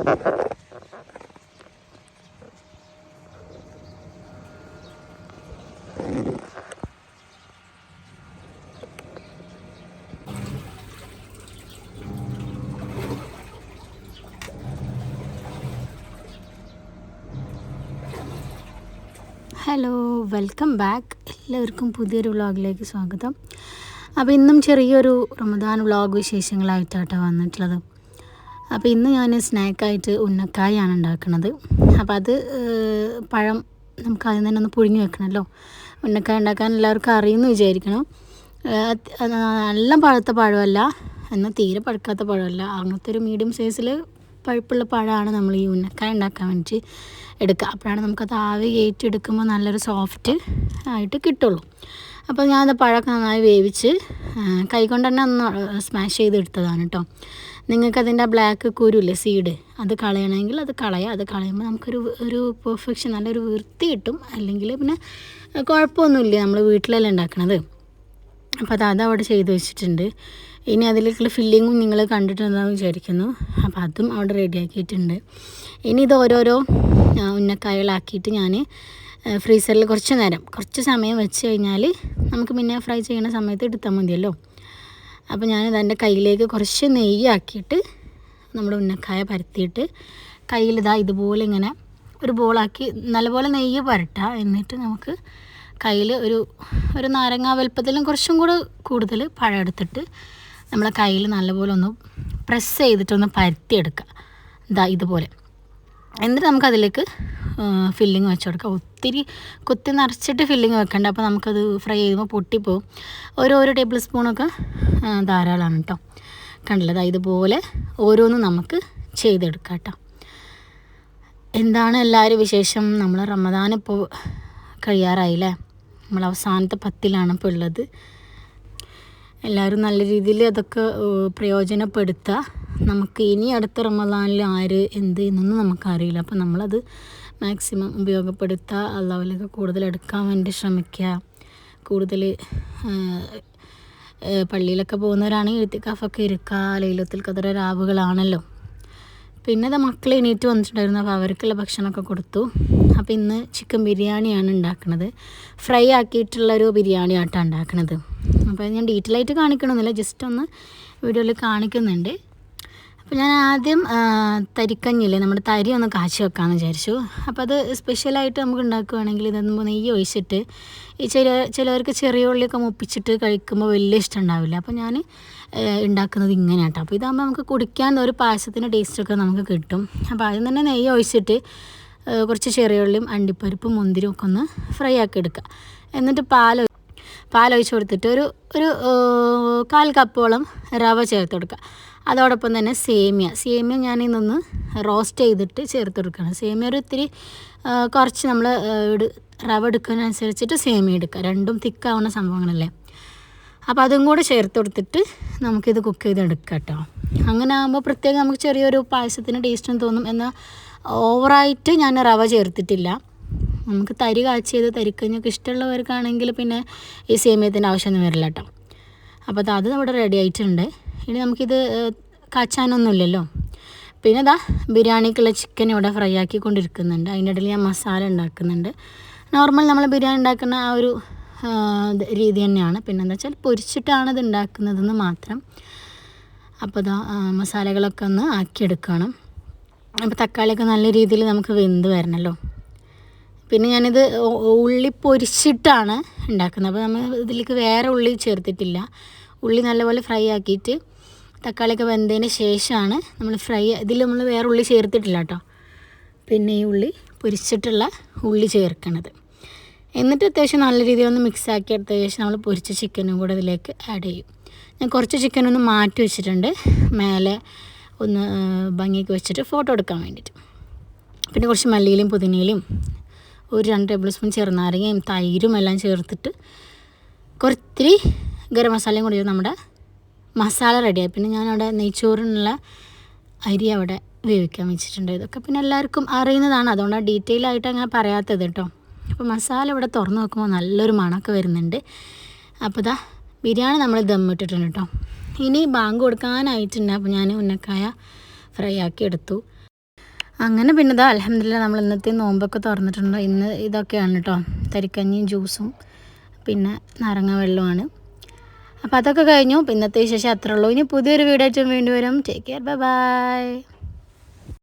Hello, welcome back. എല്ലാവർക്കും പുതിയൊരു വ്ളോഗിലേക്ക് സ്വാഗതം. അപ്പോൾ ഇന്നും ചെറിയൊരു റമദാൻ വ്ളോഗ് വിശേഷങ്ങളായിട്ടാണ് വന്നിട്ടുള്ളത്. അപ്പോൾ ഇന്ന് ഞാൻ സ്നാക്കായിട്ട് ഉന്നക്കായാണ് ഉണ്ടാക്കുന്നത്. അപ്പോൾ അത് പഴം നമുക്ക് അതിൽ തന്നെ ഒന്ന് പുഴുങ്ങി വെക്കണമല്ലോ. ഉന്നക്കായ ഉണ്ടാക്കാൻ എല്ലാവർക്കും അറിയുമെന്ന് വിചാരിക്കണം. നല്ല പഴുത്ത പഴമല്ല, എന്നാൽ തീരെ പഴുക്കാത്ത പഴമല്ല, അങ്ങനത്തെ ഒരു മീഡിയം സൈസിൽ പഴുപ്പുള്ള പഴമാണ് നമ്മൾ ഈ ഉന്നക്കായ ഉണ്ടാക്കാൻ വേണ്ടി എടുക്കുക. അപ്പോഴാണ് നമുക്കത് ആവി കയറ്റിയെടുക്കുമ്പോൾ നല്ലൊരു സോഫ്റ്റ് ആയിട്ട് കിട്ടുള്ളൂ. അപ്പോൾ ഞാനത് പഴമൊക്കെ നന്നായി വേവിച്ച് കൈകൊണ്ട് തന്നെ ഒന്ന് സ്മാഷ് ചെയ്തെടുത്തതാണ് കേട്ടോ. നിങ്ങൾക്കതിൻ്റെ ബ്ലാക്ക് കുരുല്ലേ, സീഡ്, അത് കളയണമെങ്കിൽ അത് കളയാം. അത് കളയുമ്പോൾ നമുക്കൊരു പെർഫെക്ഷൻ, നല്ലൊരു വൃത്തി കിട്ടും. അല്ലെങ്കിൽ പിന്നെ കുഴപ്പമൊന്നുമില്ല, നമ്മൾ വീട്ടിലല്ലേ ഉണ്ടാക്കണത്. അപ്പോൾ അതവിടെ ചെയ്ത് വെച്ചിട്ടുണ്ട്. ഇനി അതിലേക്കുള്ള ഫില്ലിങ്ങും നിങ്ങൾ കണ്ടിട്ടുണ്ടെന്ന് വിചാരിക്കുന്നു. അപ്പോൾ അതും അവിടെ റെഡിയാക്കിയിട്ടുണ്ട്. ഇനി ഇത് ഓരോരോ ഉന്നക്കായകളാക്കിയിട്ട് ഞാൻ ഫ്രീസറിൽ കുറച്ച് സമയം വെച്ച് കഴിഞ്ഞാൽ നമുക്ക് പിന്നെ ഫ്രൈ ചെയ്യുന്ന സമയത്ത് എടുത്താൽ മതിയല്ലോ. അപ്പോൾ ഞാനിത് എൻ്റെ കയ്യിലേക്ക് കുറച്ച് നെയ്യാക്കിയിട്ട് നമ്മുടെ ഉന്നക്കായ പരത്തിയിട്ട് കയ്യിലിതാ ഇതുപോലെ ഇങ്ങനെ ഒരു ബോളാക്കി നല്ലപോലെ നെയ്യ് പരട്ടുക. എന്നിട്ട് നമുക്ക് കയ്യിൽ ഒരു നാരങ്ങ വലുപ്പത്തിലും കുറച്ചും കൂടെ കൂടുതൽ പഴം എടുത്തിട്ട് നമ്മളെ കയ്യിൽ നല്ലപോലെ ഒന്ന് പ്രസ് ചെയ്തിട്ടൊന്ന് പരത്തിയെടുക്കുക. ഇതുപോലെ. എന്നിട്ട് നമുക്കതിലേക്ക് ഫില്ലിങ് വെച്ച് കൊടുക്കുക. ഒത്തിരി കുത്തി നിറച്ചിട്ട് ഫില്ലിങ് വെക്കണ്ട, അപ്പോൾ നമുക്കത് ഫ്രൈ ചെയ്യുമ്പോൾ പൊട്ടിപ്പോവും. ഓരോ ടേബിൾ സ്പൂണൊക്കെ ധാരാളമാണ് കേട്ടോ. കണ്ടില്ല, ഇതുപോലെ ഓരോന്നും നമുക്ക് ചെയ്തെടുക്കാം കേട്ടോ. എന്താണ് എല്ലാവരും വിശേഷം? നമ്മൾ റമദാൻ ഇപ്പോൾ കഴിയാറായില്ലേ. നമ്മൾ അവസാനത്തെ 10ലാണ് ഇപ്പോൾ ഉള്ളത്. എല്ലാവരും നല്ല രീതിയിൽ അതൊക്കെ പ്രയോജനപ്പെടുത്തുക. നമുക്ക് ഇനി അടുത്ത റമദാനിൽ ആര് എന്ത് എന്നൊന്നും നമുക്കറിയില്ല. അപ്പോൾ നമ്മളത് മാക്സിമം ഉപയോഗപ്പെടുത്തുക. അള്ളാഹുവിലേക്ക് കൂടുതൽ എടുക്കാൻ വേണ്ടി ശ്രമിക്കുക. കൂടുതൽ പള്ളിയിലൊക്കെ പോകുന്നവരാണെങ്കിൽ ഇത്തിക്കാഫൊക്കെ ഇരിക്കുക. ലൈലത്തുൽ ഖദർ രാവുകളാണല്ലോ. പിന്നെ അത് മക്കൾ എണീറ്റ് വന്നിട്ടുണ്ടായിരുന്നു. അപ്പോൾ അവർക്കുള്ള ഭക്ഷണമൊക്കെ കൊടുത്തു. അപ്പോൾ ഇന്ന് ചിക്കൻ ബിരിയാണിയാണ് ഉണ്ടാക്കുന്നത്. ഫ്രൈ ആക്കിയിട്ടുള്ളൊരു ബിരിയാണി ആയിട്ടാണ് ഉണ്ടാക്കുന്നത്. അപ്പോൾ ഞാൻ ഡീറ്റെയിൽ ആയിട്ട് കാണിക്കണമെന്നില്ല, ജസ്റ്റ് ഒന്ന് വീഡിയോയിൽ കാണിക്കുന്നുണ്ട്. അപ്പോൾ ഞാൻ ആദ്യം തരിക്കഞ്ഞില്ലേ, നമ്മുടെ തരി ഒന്ന് കാച്ചി വെക്കാമെന്ന് വിചാരിച്ചു. അപ്പോൾ അത് സ്പെഷ്യലായിട്ട് നമുക്ക് ഉണ്ടാക്കുകയാണെങ്കിൽ ഇതൊന്ന് നെയ്യ് ഒഴിച്ചിട്ട് ഈ ചിലവർക്ക് ചെറിയ ഉള്ളിയൊക്കെ മുപ്പിച്ചിട്ട് കഴിക്കുമ്പോൾ വലിയ ഇഷ്ടം ഉണ്ടാവില്ല. അപ്പോൾ ഞാൻ ഉണ്ടാക്കുന്നത് ഇങ്ങനെയാട്ടോ. അപ്പോൾ ഇതാകുമ്പോൾ നമുക്ക് കുടിക്കാൻ ഒരു പായസത്തിൻ്റെ ടേസ്റ്റൊക്കെ നമുക്ക് കിട്ടും. അപ്പോൾ ആദ്യം തന്നെ നെയ്യ് ഒഴിച്ചിട്ട് കുറച്ച് ചെറിയ ഉള്ളിയും അണ്ടിപ്പരിപ്പും മുന്തിരിയും ഒക്കെ ഒന്ന് ഫ്രൈ ആക്കി എടുക്കുക. എന്നിട്ട് പാലൊഴിച്ച് കൊടുത്തിട്ട് ഒരു 1/4 കപ്പോളം റവ ചേർത്ത് കൊടുക്കുക. അതോടൊപ്പം തന്നെ സേമിയ ഞാനിന്നൊന്ന് റോസ്റ്റ് ചെയ്തിട്ട് ചേർത്ത് കൊടുക്കണം. സേമിയ ഇത്തിരി കുറച്ച് നമ്മൾ റവ എടുക്കുന്നതിനനുസരിച്ചിട്ട് സേമിയ എടുക്കുക. രണ്ടും തിക്കാവുന്ന സംഭവങ്ങളല്ലേ. അപ്പോൾ അതും കൂടെ ചേർത്ത് കൊടുത്തിട്ട് നമുക്കിത് കുക്ക് ചെയ്തെടുക്കാം കേട്ടോ. അങ്ങനെ ആകുമ്പോൾ പ്രത്യേകം നമുക്ക് ചെറിയൊരു പായസത്തിന് ടേസ്റ്റും തോന്നും. എന്നാൽ ഓവറായിട്ട് ഞാൻ റവ ചേർത്തിട്ടില്ല. നമുക്ക് തരി കാച്ചിയത് തരിക്കഞ്ഞൊക്കെ ഇഷ്ടമുള്ളവർക്കാണെങ്കിൽ പിന്നെ ഈ സേമിയത്തിൻ്റെ ആവശ്യമൊന്നും വരില്ല കേട്ടോ. അപ്പോൾ അത് ഇവിടെ റെഡി ആയിട്ടുണ്ട്. ഇനി നമുക്കിത് കാച്ചാനൊന്നുമില്ലല്ലോ. പിന്നെ ബിരിയാണിക്കുള്ള ചിക്കൻ ഇവിടെ ഫ്രൈ ആക്കിക്കൊണ്ടിരിക്കുന്നുണ്ട്. അതിൻ്റെ ഇടയിൽ ഞാൻ മസാല ഉണ്ടാക്കുന്നുണ്ട്. നോർമൽ നമ്മൾ ബിരിയാണി ഉണ്ടാക്കുന്ന ആ ഒരു രീതി തന്നെയാണ്. പിന്നെ എന്താ വെച്ചാൽ പൊരിച്ചിട്ടാണ് ഇത് ഉണ്ടാക്കുന്നതെന്ന് മാത്രം. അപ്പോൾ മസാലകളൊക്കെ ഒന്ന് ആക്കിയെടുക്കണം. അപ്പോൾ തക്കാളിയൊക്കെ നല്ല രീതിയിൽ നമുക്ക് വെന്ത് വരണമല്ലോ. പിന്നെ ഞാനിത് ഉള്ളി പൊരിച്ചിട്ടാണ് ഉണ്ടാക്കുന്നത്. അപ്പോൾ നമ്മൾ ഇതിലേക്ക് വേറെ ഉള്ളി ചേർത്തിട്ടില്ല. ഉള്ളി നല്ലപോലെ ഫ്രൈ ആക്കിയിട്ട് തക്കാളിയൊക്കെ വെന്തതിന് ശേഷമാണ് നമ്മൾ ഇതിൽ നമ്മൾ വേറെ ഉള്ളി ചേർത്തിട്ടില്ല കേട്ടോ. പിന്നെ ഈ ഉള്ളി പൊരിച്ചിട്ടുള്ള ഉള്ളി ചേർക്കണത്. എന്നിട്ട് അത്യാവശ്യം നല്ല രീതിയിൽ ഒന്ന് മിക്സ് ആക്കി എടുത്ത ശേഷം നമ്മൾ പൊരിച്ച ചിക്കനും കൂടെ ഇതിലേക്ക് ആഡ് ചെയ്യും. ഞാൻ കുറച്ച് ചിക്കനൊന്ന് മാറ്റി വെച്ചിട്ടുണ്ട്, മേലെ ഒന്ന് ഭംഗിയൊക്കെ വെച്ചിട്ട് ഫോട്ടോ എടുക്കാൻ വേണ്ടിയിട്ട്. പിന്നെ കുറച്ച് മല്ലിയിലയും പുതിനയിലയും 2 ടേബിൾ സ്പൂൺ ചെറുനാരങ്ങയും തൈരും എല്ലാം ചേർത്തിട്ട് കുറത്തിരി ഗരം മസാലയും കൂടി നമ്മുടെ മസാല റെഡിയായി. പിന്നെ ഞാനവിടെ നെയ്ച്ചോറിനുള്ള അരി അവിടെ വേവിക്കാൻ വെച്ചിട്ടുണ്ട്. ഇതൊക്കെ പിന്നെ എല്ലാവർക്കും അറിയുന്നതാണ്, അതുകൊണ്ടാണ് ഡീറ്റെയിൽ ആയിട്ട് അങ്ങനെ പറയാത്തത് കേട്ടോ. അപ്പോൾ മസാല ഇവിടെ തുറന്ന് നോക്കുമ്പോൾ നല്ലൊരു മണമൊക്കെ വരുന്നുണ്ട്. അപ്പോൾ ബിരിയാണി നമ്മൾ ദമ്മിട്ടിട്ടുണ്ട് കേട്ടോ. ഇനി ബാങ്ക് കൊടുക്കാനായിട്ടുണ്ട്. അപ്പോൾ ഞാൻ ഉന്നക്കായ ഫ്രൈ ആക്കി എടുത്തു. അങ്ങനെ പിന്നെ ഇതാ അൽഹംദുലില്ലാ നമ്മൾ ഇന്നത്തെ നോമ്പൊക്കെ തുറന്നിട്ടുണ്ട്. ഇന്ന് ഇതൊക്കെയാണ് കേട്ടോ, തരിക്കഞ്ഞിയും ജ്യൂസും പിന്നെ നാരങ്ങ വെള്ളമാണ്. അപ്പോൾ അതൊക്കെ കഴിഞ്ഞു. ഇന്നത്തെ വിശേഷം അത്രേ ഉള്ളൂ. ഇനി പുതിയൊരു വീഡിയോ ആയിട്ട് വീണ്ടും വരും. Take care, bye bye.